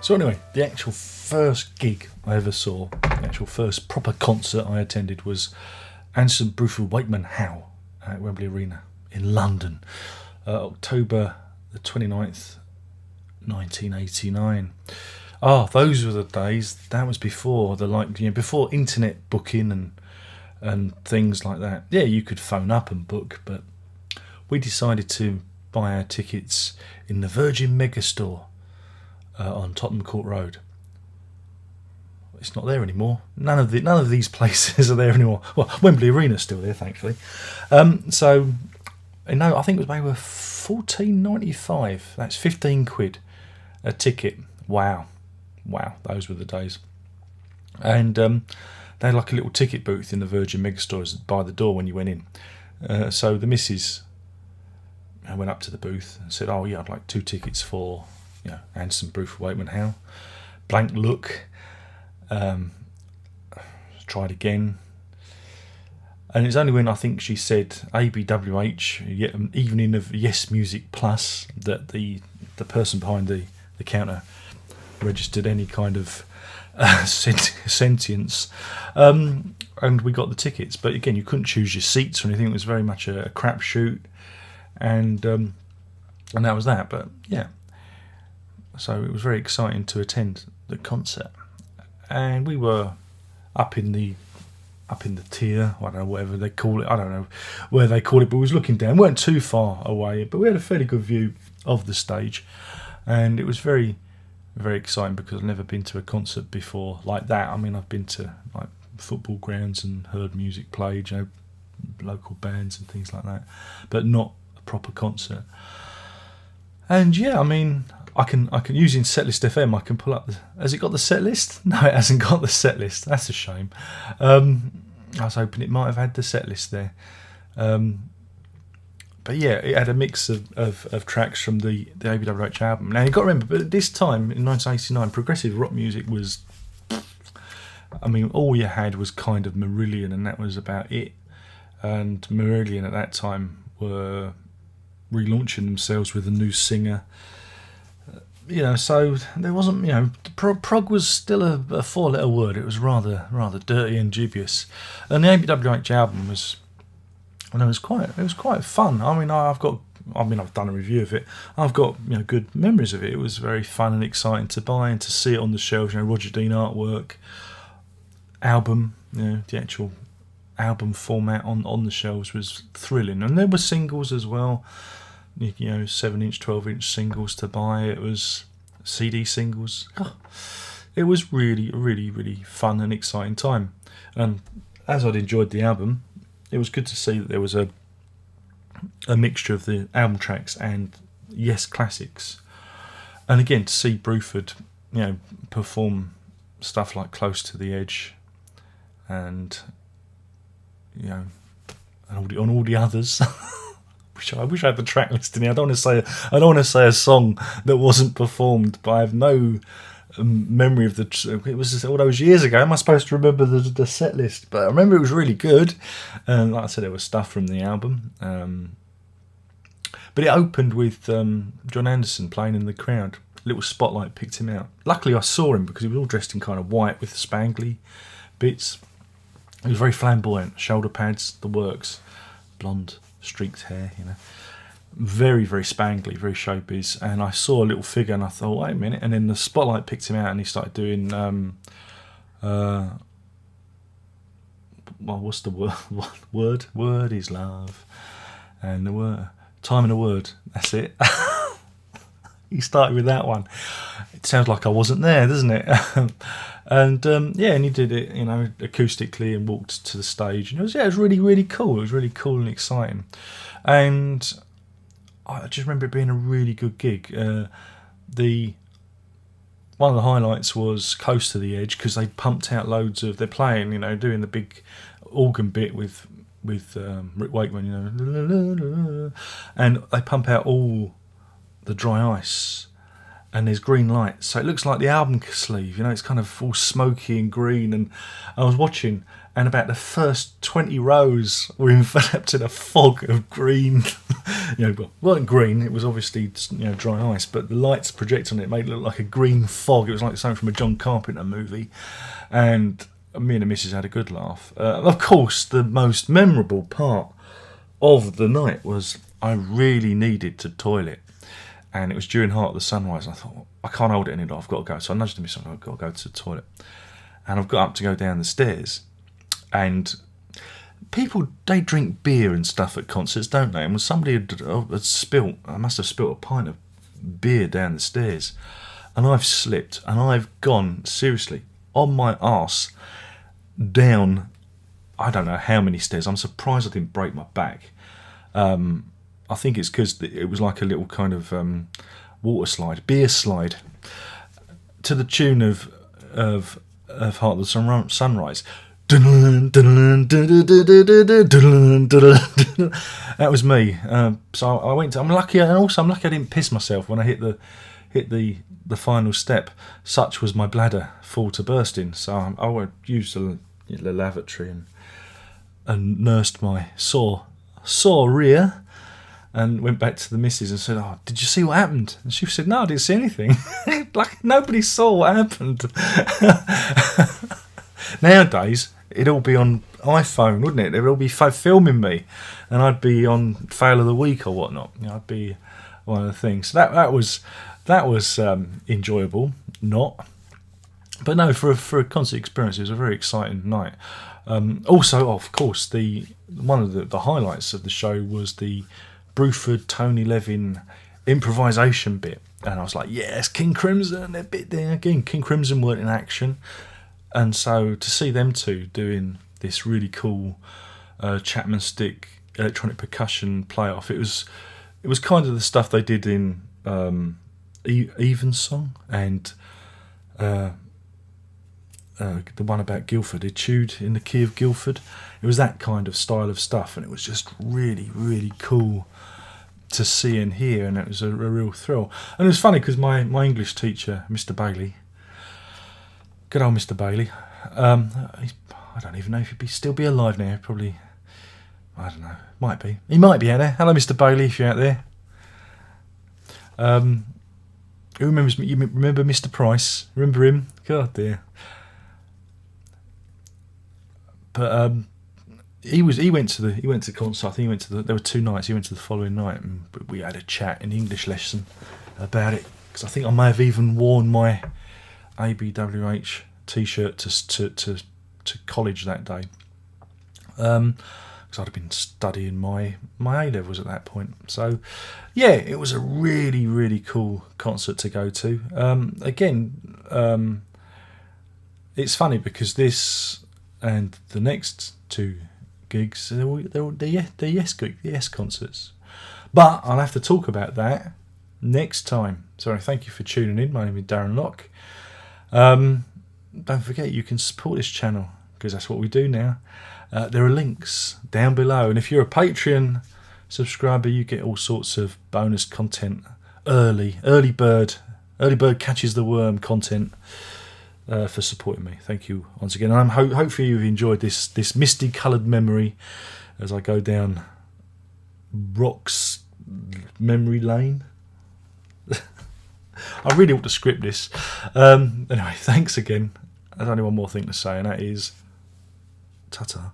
So anyway, the actual first gig I ever saw, the actual first proper concert I attended was Anderson, Bruford, Wakeman, Howe at Wembley Arena in London, October the 29th, 1989. Those were the days. That was before before internet booking and things like that. Yeah, you could phone up and book, but we decided to buy our tickets in the Virgin Megastore on Tottenham Court Road. It's not there anymore. None of these places are there anymore. Well, Wembley Arena's still there, thankfully. I think they were £14.95. That's £15 a ticket. Wow, those were the days. And they had like a little ticket booth in the Virgin Megastore by the door when you went in. So the missus went up to the booth and said, "Oh yeah, I'd like 2 tickets for Anderson, Bruford, Wakeman, Howe." Blank look. Tried again. And it's only when I think she said ABWH, evening of Yes Music Plus, that the person behind the counter registered any kind of sentience, and we got the tickets. But again, you couldn't choose your seats or anything. It was very much a crapshoot, and that was that. But yeah, so it was very exciting to attend the concert, and we were up in the tier, I don't know, whatever they call it, I don't know where they call it, but we was looking down, we weren't too far away, but we had a fairly good view of the stage, and it was very, very exciting because I've never been to a concert before like that. I mean, I've been to like football grounds and heard music played, local bands and things like that, but not a proper concert. And yeah, I mean, I can using Setlist FM, I can pull up has it got the set list? No, it hasn't got the set list. That's a shame. I was hoping it might have had the set list there. But yeah, it had a mix of tracks from the ABWH album. Now you've got to remember, but at this time in 1989, progressive rock music was, I mean, all you had was kind of Marillion, and that was about it. And Marillion at that time were relaunching themselves with a new singer. So there wasn't, prog was still a 4-letter word. It was rather dirty and dubious. And the ABWH album was quite fun. I mean, I've done a review of it. I've got good memories of it. It was very fun and exciting to buy and to see it on the shelves. Roger Dean artwork, album, the actual album format on the shelves was thrilling. And there were singles as well. 7-inch, 12-inch singles to buy. It was CD singles. It was really, really, really fun and exciting time. And as I'd enjoyed the album, it was good to see that there was a mixture of the album tracks and Yes classics. And again, to see Bruford, perform stuff like Close to the Edge, and and all the others. I wish I had the track list in here. I don't want to say a song that wasn't performed, but I have no memory of it was all those years ago. Am I supposed to remember the set list? But I remember it was really good. And like I said, there was stuff from the album. But it opened with John Anderson playing in the crowd. A little spotlight picked him out. Luckily, I saw him because he was all dressed in kind of white with spangly bits. He was very flamboyant, shoulder pads, the works, blonde streaked hair, very, very spangly, very showbiz. And I saw a little figure and I thought, wait a minute, and then the spotlight picked him out and he started doing what's the word? Word is love, and the word time and a word, that's it. He started with that one. It sounds like I wasn't there, doesn't it? And and he did it, acoustically, and walked to the stage. And it was really, really cool. It was really cool and exciting. And I just remember it being a really good gig. One of the highlights was Close to the Edge, because they pumped out loads of. They're playing, doing the big organ bit with Rick Wakeman, and they pump out all the Dry Ice, and there's green lights, so it looks like the album sleeve, it's kind of all smoky and green. And I was watching, and about the first 20 rows were enveloped in a fog of green Well, it wasn't green. It was obviously just, dry ice, but the lights projected on it made it look like a green fog. It was like something from a John Carpenter movie, and me and the missus had a good laugh. Of course, the most memorable part of the night was I really needed to toilet, and it was during Heart of the Sunrise. And I thought, I can't hold it any longer. I've got to go. So I nudged the missus. I've got to go to the toilet, and I've got up to go down the stairs, and people, they drink beer and stuff at concerts, don't they? And when somebody had spilt, I must have spilt a pint of beer down the stairs, and I've slipped, and I've gone, seriously, on my arse, down, I don't know how many stairs. I'm surprised I didn't break my back. I think it's because it was like a little kind of water slide, beer slide, to the tune of Heart of the Sunrise. That was me. So I went. I'm lucky, and also I'm lucky I didn't piss myself when I hit the final step. Such was my bladder full to bursting. So I used the lavatory and nursed my sore rear, and went back to the missus and said, "Oh, did you see what happened?" And she said, "No, I didn't see anything." Like nobody saw what happened. Nowadays, it'd all be on iPhone, wouldn't it? They'd all be filming me, and I'd be on Fail of the Week or whatnot. I'd be one of the things. So that was enjoyable. Not, but no, for a concert experience, it was a very exciting night. Also, of course, one of the highlights of the show was the Bruford Tony Levin improvisation bit, and I was like, yes, King Crimson, they're bit there again. King Crimson weren't in action. And so to see them two doing this really cool Chapman stick electronic percussion playoff, it was kind of the stuff they did in Evensong and the one about Guildford, Etude in the Key of Guildford. It was that kind of style of stuff, and it was just really, really cool to see and hear, and it was a real thrill. And it was funny because my English teacher, Mr. Bailey, good old Mr. Bailey. I don't even know if he'd still be alive now. Probably, I don't know. Might be. He might be out there. Hello, Mr. Bailey, if you're out there. Who remembers me? You remember Mr. Price? Remember him? God dear. But he went to the concert. I think there were 2 nights. He went to the following night, and we had a chat in the English lesson about it, because I think I may have even worn my ABWH t-shirt to college that day, because I'd have been studying my A-levels at that point. So yeah, it was a really, really cool concert to go to. It's funny because this and the next 2 gigs, they're Yes concerts, but I'll have to talk about that next time. So thank you for tuning in. My name is Darren Locke. Don't forget, you can support this channel, because that's what we do now. There are links down below, and if you're a Patreon subscriber, you get all sorts of bonus content, early bird catches the worm content, for supporting me. Thank you once again. And hopefully you've enjoyed this misty coloured memory as I go down Rock's memory lane. I really ought to script this. Anyway, thanks again. There's only one more thing to say, and that is ta-ta.